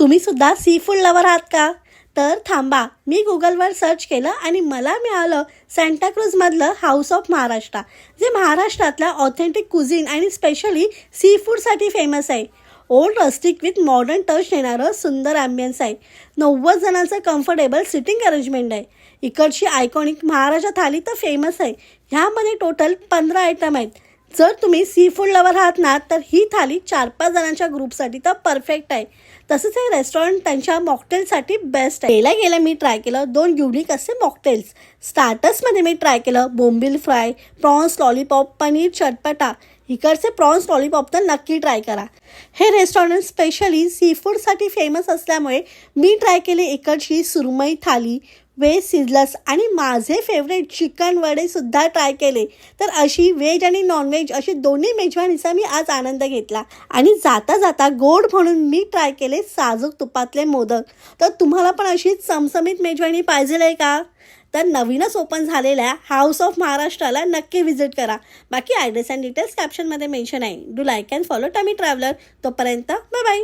तुम्ही सुद्धा sea food lover आहात का? तर थांबा, मी गुगलवर सर्च केलं आणि मला मिळालं सांताक्रूझमधलं हाऊस ऑफ महाराष्ट्र, जे महाराष्ट्रातल्या ऑथेंटिक कुझिन आणि स्पेशली सी फूडसाठी फेमस आहे. Old rustic with modern touch देणारं सुंदर ॲम्बियन्स आहे. 90 जणांचं कम्फर्टेबल सिटिंग अरेंजमेंट आहे. इकडची आयकॉनिक महाराजा थाली तर फेमस आहे. ह्यामध्ये टोटल 15 आयटम आहेत. जर तुम्ही सी फूड लवर आहात ना, तर ही थाली 4-5 जणांच्या ग्रुपसाठी तर परफेक्ट आहे. तसंच हे रेस्टॉरंट त्यांच्या मॉकटेलसाठी बेस्ट आहे. गेल्या मी ट्राय केलं 2 युनिक असे मॉकटेल्स. स्टार्टर्समध्ये मी ट्राय केलं बोंबील फ्राय, प्रॉन्स लॉलीपॉप, पनीर चटपटा. इकडचे प्रॉन्स लॉलीपॉप तर नक्की ट्राय करा. हे रेस्टॉरंट स्पेशली सी फूडसाठी फेमस असल्यामुळे मी ट्राय केले इकडची सुरमई थाली, व्हेज सिझलर्स आणि माझे फेवरेट चिकन वडेसुद्धा ट्राय केले. तर अशी व्हेज आणि नॉनव्हेज अशी दोन्ही मेजवानीचा मी आज आनंद घेतला. आणि जाता जाता गोड म्हणून मी ट्राय केले साजूक तुपातले मोदक. तर तुम्हाला पण अशी चमचमीत मेजवानी पाहिजे आहे का? तर नवीनच ओपन झालेल्या हाऊस ऑफ महाराष्ट्राला नक्की व्हिजिट करा. बाकी ॲड्रेस अँड डिटेल्स कॅप्शनमध्ये मेन्शन आहे. Do like and follow Tummy traveller. तोपर्यंत बाय बाय.